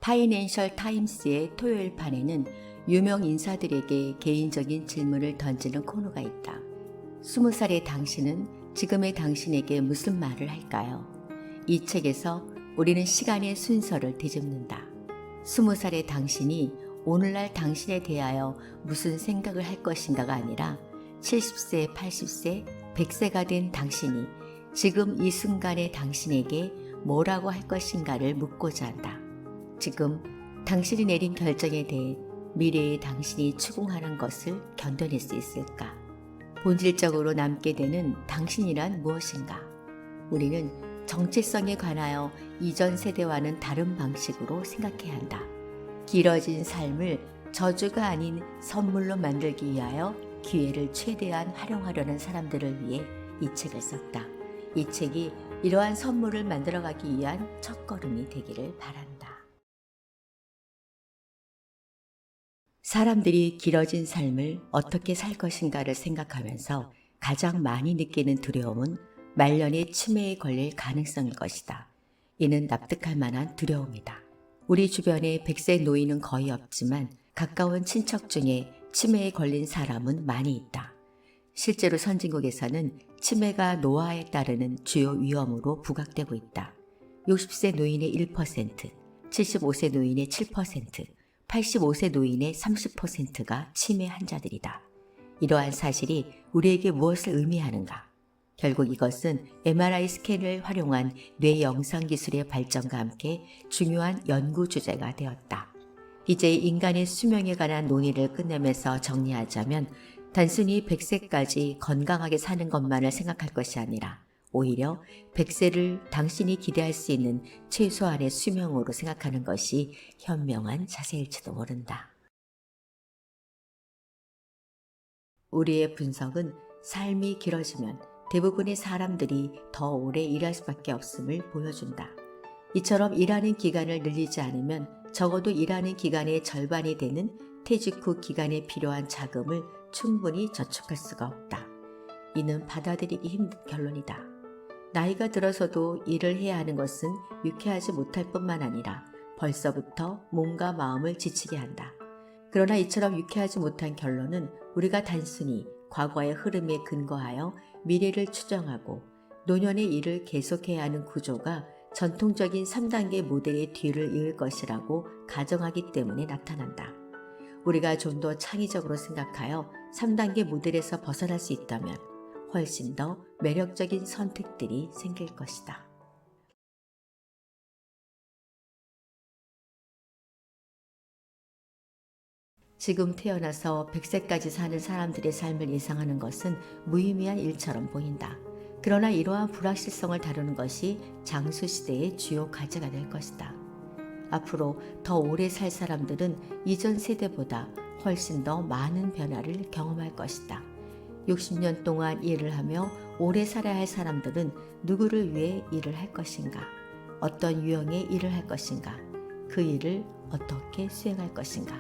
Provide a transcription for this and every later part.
파이낸셜 타임스의 토요일 판에는 유명 인사들에게 개인적인 질문을 던지는 코너가 있다. 20살의 당신은 지금의 당신에게 무슨 말을 할까요? 이 책에서 우리는 시간의 순서를 뒤집는다. 20살의 당신이 오늘날 당신에 대하여 무슨 생각을 할 것인가가 아니라 70세, 80세, 100세가 된 당신이 지금 이 순간의 당신에게 뭐라고 할 것인가를 묻고자 한다. 지금 당신이 내린 결정에 대해 미래의 당신이 추궁하는 것을 견뎌낼 수 있을까? 본질적으로 남게 되는 당신이란 무엇인가? 우리는 정체성에 관하여 이전 세대와는 다른 방식으로 생각해야 한다. 길어진 삶을 저주가 아닌 선물로 만들기 위하여 기회를 최대한 활용하려는 사람들을 위해 이 책을 썼다. 이 책이 이러한 선물을 만들어가기 위한 첫걸음이 되기를 바란다. 사람들이 길어진 삶을 어떻게 살 것인가를 생각하면서 가장 많이 느끼는 두려움은 말년의 치매에 걸릴 가능성일 것이다. 이는 납득할 만한 두려움이다. 우리 주변에 100세 노인은 거의 없지만 가까운 친척 중에 치매에 걸린 사람은 많이 있다. 실제로 선진국에서는 치매가 노화에 따르는 주요 위험으로 부각되고 있다. 60세 노인의 1%, 75세 노인의 7%, 85세 노인의 30%가 치매 환자들이다. 이러한 사실이 우리에게 무엇을 의미하는가? 결국 이것은 MRI 스캔을 활용한 뇌 영상 기술의 발전과 함께 중요한 연구 주제가 되었다. 이제 인간의 수명에 관한 논의를 끝내면서 정리하자면 단순히 100세까지 건강하게 사는 것만을 생각할 것이 아니라 오히려 100세를 당신이 기대할 수 있는 최소한의 수명으로 생각하는 것이 현명한 자세일지도 모른다. 우리의 분석은 삶이 길어지면 대부분의 사람들이 더 오래 일할 수밖에 없음을 보여준다. 이처럼 일하는 기간을 늘리지 않으면 적어도 일하는 기간의 절반이 되는 퇴직 후 기간에 필요한 자금을 충분히 저축할 수가 없다. 이는 받아들이기 힘든 결론이다. 나이가 들어서도 일을 해야 하는 것은 유쾌하지 못할 뿐만 아니라 벌써부터 몸과 마음을 지치게 한다. 그러나 이처럼 유쾌하지 못한 결론은 우리가 단순히 과거의 흐름에 근거하여 미래를 추정하고 노년의 일을 계속해야 하는 구조가 전통적인 3단계 모델의 뒤를 이을 것이라고 가정하기 때문에 나타난다. 우리가 좀 더 창의적으로 생각하여 3단계 모델에서 벗어날 수 있다면 훨씬 더 매력적인 선택들이 생길 것이다. 지금 태어나서 100세까지 사는 사람들의 삶을 예상하는 것은 무의미한 일처럼 보인다. 그러나 이러한 불확실성을 다루는 것이 장수시대의 주요 과제가 될 것이다. 앞으로 더 오래 살 사람들은 이전 세대보다 훨씬 더 많은 변화를 경험할 것이다. 60년 동안 일을 하며 오래 살아야 할 사람들은 누구를 위해 일을 할 것인가? 어떤 유형의 일을 할 것인가? 그 일을 어떻게 수행할 것인가?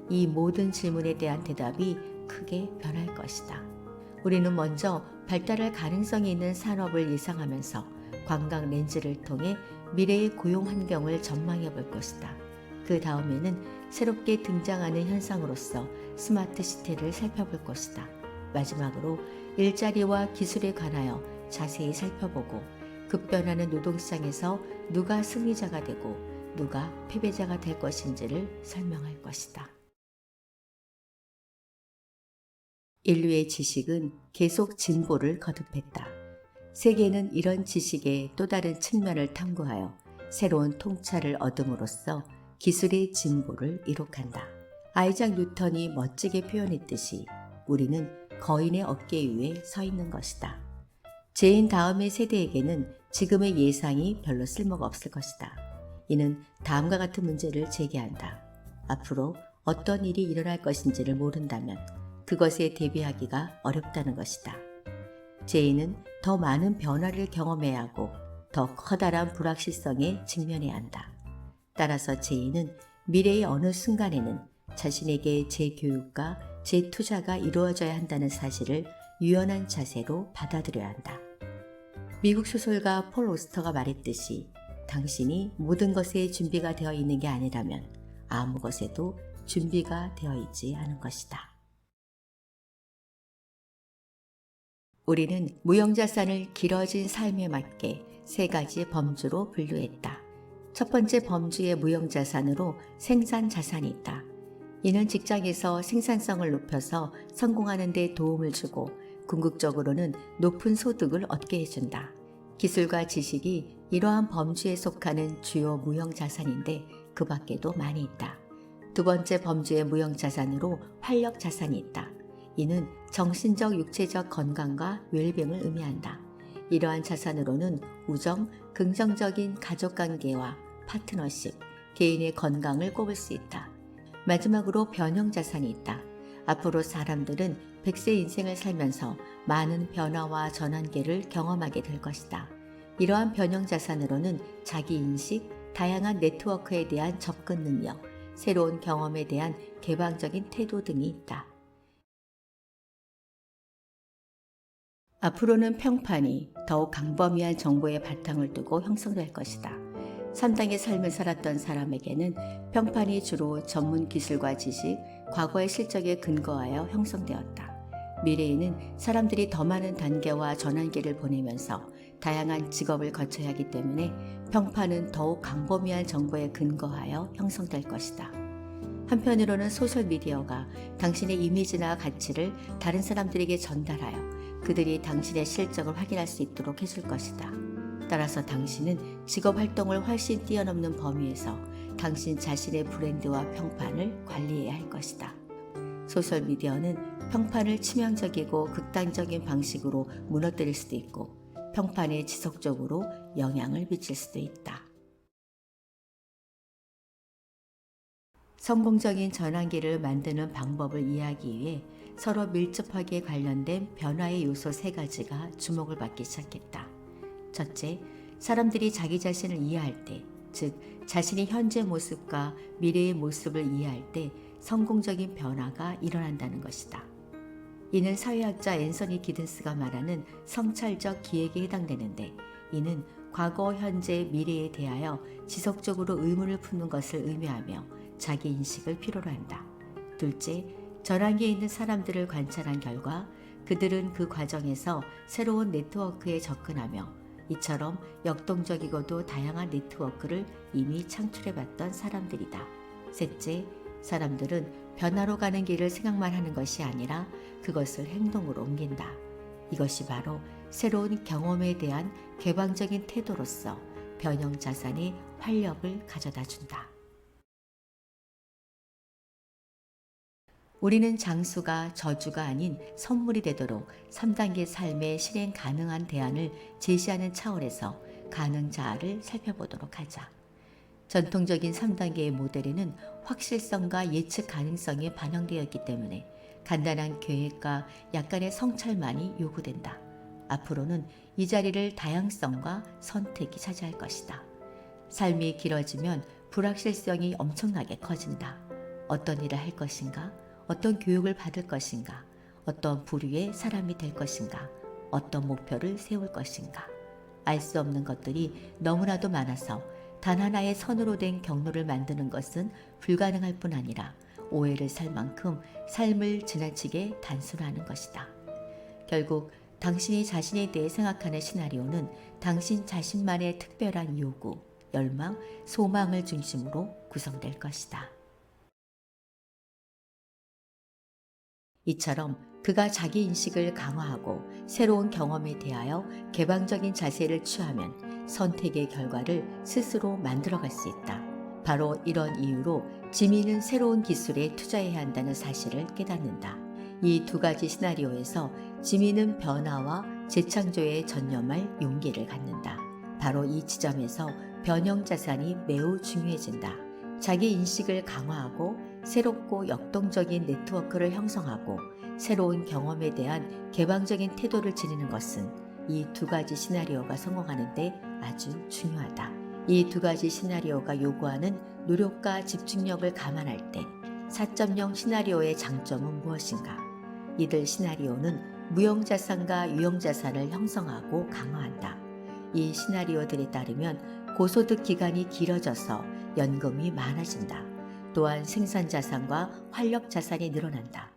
이 모든 질문에 대한 대답이 크게 변할 것이다. 우리는 먼저 발달할 가능성이 있는 산업을 예상하면서 관광 렌즈를 통해 미래의 고용 환경을 전망해 볼 것이다. 그 다음에는 새롭게 등장하는 현상으로서 스마트 시티를 살펴볼 것이다. 마지막으로 일자리와 기술에 관하여 자세히 살펴보고 급변하는 노동시장에서 누가 승리자가 되고 누가 패배자가 될 것인지를 설명할 것이다. 인류의 지식은 계속 진보를 거듭했다. 세계는 이런 지식의 또 다른 측면을 탐구하여 새로운 통찰을 얻음으로써 기술의 진보를 이룩한다. 아이작 뉴턴이 멋지게 표현했듯이 우리는 거인의 어깨 위에 서 있는 것이다. 제인 다음의 세대에게는 지금의 예상이 별로 쓸모가 없을 것이다. 이는 다음과 같은 문제를 제기한다. 앞으로 어떤 일이 일어날 것인지를 모른다면 그것에 대비하기가 어렵다는 것이다. 제인은 더 많은 변화를 경험해야 하고 더 커다란 불확실성에 직면해야 한다. 따라서 제인은 미래의 어느 순간에는 자신에게 재교육과 재투자가 이루어져야 한다는 사실을 유연한 자세로 받아들여야 한다. 미국 소설가 폴 오스터가 말했듯이 당신이 모든 것에 준비가 되어 있는 게 아니라면 아무 것에도 준비가 되어 있지 않은 것이다. 우리는 무형자산을 길어진 삶에 맞게 세 가지 범주로 분류했다. 첫 번째 범주의 무형자산으로 생산자산이 있다. 이는 직장에서 생산성을 높여서 성공하는 데 도움을 주고 궁극적으로는 높은 소득을 얻게 해준다. 기술과 지식이 이러한 범주에 속하는 주요 무형자산인데 그 밖에도 많이 있다. 두 번째 범주의 무형자산으로 활력자산이 있다. 이는 정신적, 육체적 건강과 웰빙을 의미한다. 이러한 자산으로는 우정, 긍정적인 가족관계와 파트너십, 개인의 건강을 꼽을 수 있다. 마지막으로 변형자산이 있다. 앞으로 사람들은 100세 인생을 살면서 많은 변화와 전환기를 경험하게 될 것이다. 이러한 변형자산으로는 자기인식, 다양한 네트워크에 대한 접근 능력, 새로운 경험에 대한 개방적인 태도 등이 있다. 앞으로는 평판이 더욱 광범위한 정보의 바탕을 두고 형성될 것이다. 3단계 삶을 살았던 사람에게는 평판이 주로 전문 기술과 지식, 과거의 실적에 근거하여 형성되었다. 미래에는 사람들이 더 많은 단계와 전환기를 보내면서 다양한 직업을 거쳐야 하기 때문에 평판은 더욱 광범위한 정보에 근거하여 형성될 것이다. 한편으로는 소셜미디어가 당신의 이미지나 가치를 다른 사람들에게 전달하여 그들이 당신의 실적을 확인할 수 있도록 해줄 것이다. 따라서 당신은 직업 활동을 훨씬 뛰어넘는 범위에서 당신 자신의 브랜드와 평판을 관리해야 할 것이다. 소셜미디어는 평판을 치명적이고 극단적인 방식으로 무너뜨릴 수도 있고 평판에 지속적으로 영향을 미칠 수도 있다. 성공적인 전환기를 만드는 방법을 이해하기 위해 서로 밀접하게 관련된 변화의 요소 3가지가 주목을 받기 시작했다. 첫째, 사람들이 자기 자신을 이해할 때, 즉 자신의 현재 모습과 미래의 모습을 이해할 때 성공적인 변화가 일어난다는 것이다. 이는 사회학자 앤서니 기든스가 말하는 성찰적 기획에 해당되는데 이는 과거, 현재, 미래에 대하여 지속적으로 의문을 품는 것을 의미하며 자기 인식을 필요로 한다. 둘째, 전환기에 있는 사람들을 관찰한 결과 그들은 그 과정에서 새로운 네트워크에 접근하며 이처럼 역동적이고도 다양한 네트워크를 이미 창출해봤던 사람들이다. 셋째, 사람들은 변화로 가는 길을 생각만 하는 것이 아니라 그것을 행동으로 옮긴다. 이것이 바로 새로운 경험에 대한 개방적인 태도로서 변형 자산의 활력을 가져다 준다. 우리는 장수가 저주가 아닌 선물이 되도록 3단계 삶의 실행 가능한 대안을 제시하는 차원에서 가능자를 살펴보도록 하자. 전통적인 3단계의 모델에는 확실성과 예측 가능성이 반영되어 있기 때문에 간단한 계획과 약간의 성찰만이 요구된다. 앞으로는 이 자리를 다양성과 선택이 차지할 것이다. 삶이 길어지면 불확실성이 엄청나게 커진다. 어떤 일을 할 것인가? 어떤 교육을 받을 것인가? 어떤 부류의 사람이 될 것인가? 어떤 목표를 세울 것인가? 알 수 없는 것들이 너무나도 많아서 단 하나의 선으로 된 경로를 만드는 것은 불가능할 뿐 아니라 오해를 살 만큼 삶을 지나치게 단순화하는 것이다. 결국 당신이 자신에 대해 생각하는 시나리오는 당신 자신만의 특별한 요구, 열망, 소망을 중심으로 구성될 것이다. 이처럼 그가 자기 인식을 강화하고 새로운 경험에 대하여 개방적인 자세를 취하면 선택의 결과를 스스로 만들어갈 수 있다. 바로 이런 이유로 지민은 새로운 기술에 투자해야 한다는 사실을 깨닫는다. 이 2가지 시나리오에서 지민은 변화와 재창조에 전념할 용기를 갖는다. 바로 이 지점에서 변형 자산이 매우 중요해진다. 자기 인식을 강화하고 새롭고 역동적인 네트워크를 형성하고 새로운 경험에 대한 개방적인 태도를 지니는 것은 이 2가지 시나리오가 성공하는 데 아주 중요하다. 이 2가지 시나리오가 요구하는 노력과 집중력을 감안할 때 4.0 시나리오의 장점은 무엇인가? 이들 시나리오는 무형자산과 유형자산을 형성하고 강화한다. 이 시나리오들에 따르면 고소득 기간이 길어져서 연금이 많아진다. 또한 생산 자산과 활력 자산이 늘어난다.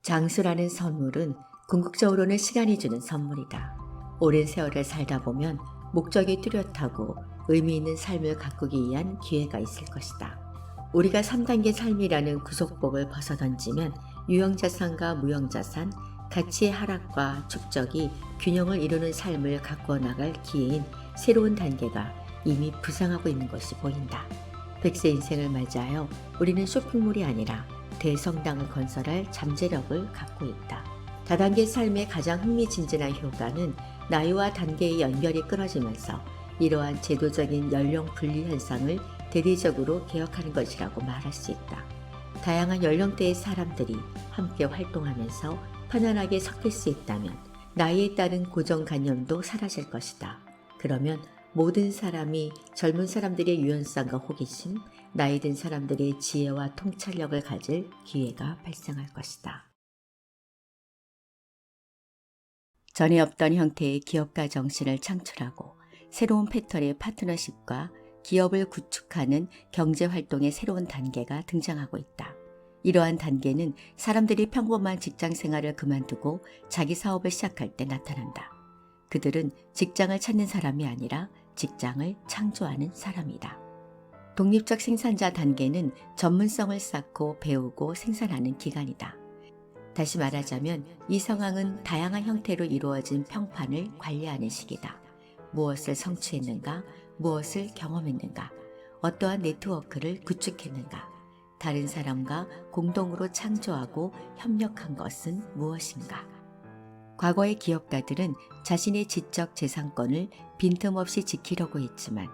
장수라는 선물은 궁극적으로는 시간이 주는 선물이다. 오랜 세월을 살다 보면 목적이 뚜렷하고 의미 있는 삶을 가꾸기 위한 기회가 있을 것이다. 우리가 3단계 삶이라는 구속복을 벗어던지면 유형자산과 무형자산, 가치의 하락과 축적이 균형을 이루는 삶을 가꾸어 나갈 기회인 새로운 단계가 이미 부상하고 있는 것이 보인다. 100세 인생을 맞이하여 우리는 쇼핑몰이 아니라 대성당을 건설할 잠재력을 갖고 있다. 다단계 삶의 가장 흥미진진한 효과는 나이와 단계의 연결이 끊어지면서 이러한 제도적인 연령 분리 현상을 대대적으로 개혁하는 것이라고 말할 수 있다. 다양한 연령대의 사람들이 함께 활동하면서 편안하게 섞일 수 있다면 나이에 따른 고정관념도 사라질 것이다. 그러면 모든 사람이 젊은 사람들의 유연성과 호기심, 나이 든 사람들의 지혜와 통찰력을 가질 기회가 발생할 것이다. 전에 없던 형태의 기업가 정신을 창출하고 새로운 패턴의 파트너십과 기업을 구축하는 경제활동의 새로운 단계가 등장하고 있다. 이러한 단계는 사람들이 평범한 직장 생활을 그만두고 자기 사업을 시작할 때 나타난다. 그들은 직장을 찾는 사람이 아니라 직장을 창조하는 사람이다. 독립적 생산자 단계는 전문성을 쌓고 배우고 생산하는 기간이다. 다시 말하자면 이 상황은 다양한 형태로 이루어진 평판을 관리하는 시기다. 무엇을 성취했는가, 무엇을 경험했는가, 어떠한 네트워크를 구축했는가, 다른 사람과 공동으로 창조하고 협력한 것은 무엇인가. 과거의 기업가들은 자신의 지적 재산권을 빈틈없이 지키려고 했지만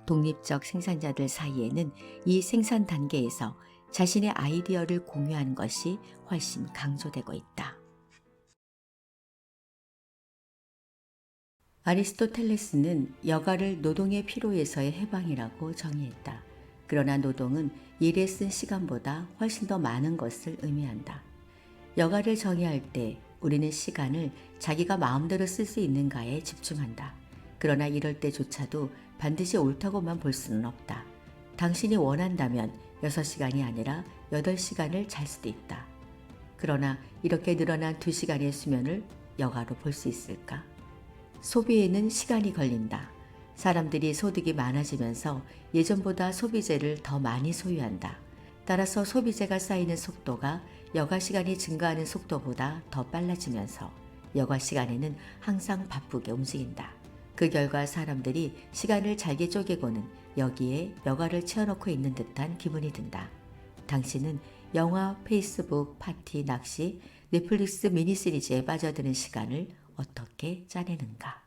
독립적 생산자들 사이에는 이 생산 단계에서 자신의 아이디어를 공유하는 것이 훨씬 강조되고 있다. 아리스토텔레스는 여가를 노동의 피로에서의 해방이라고 정의했다. 그러나 노동은 일에 쓴 시간보다 훨씬 더 많은 것을 의미한다. 여가를 정의할 때 우리는 시간을 자기가 마음대로 쓸 수 있는가에 집중한다. 그러나 이럴 때조차도 반드시 옳다고만 볼 수는 없다. 당신이 원한다면 6시간이 아니라 8시간을 잘 수도 있다. 그러나 이렇게 늘어난 2시간의 수면을 여가로 볼 수 있을까? 소비에는 시간이 걸린다. 사람들이 소득이 많아지면서 예전보다 소비재를 더 많이 소유한다. 따라서 소비재가 쌓이는 속도가 여가 시간이 증가하는 속도보다 더 빨라지면서 여가 시간에는 항상 바쁘게 움직인다. 그 결과 사람들이 시간을 잘게 쪼개고는 여기에 여가를 채워놓고 있는 듯한 기분이 든다. 당신은 영화, 페이스북, 파티, 낚시, 넷플릭스 미니시리즈에 빠져드는 시간을 어떻게 짜내는가?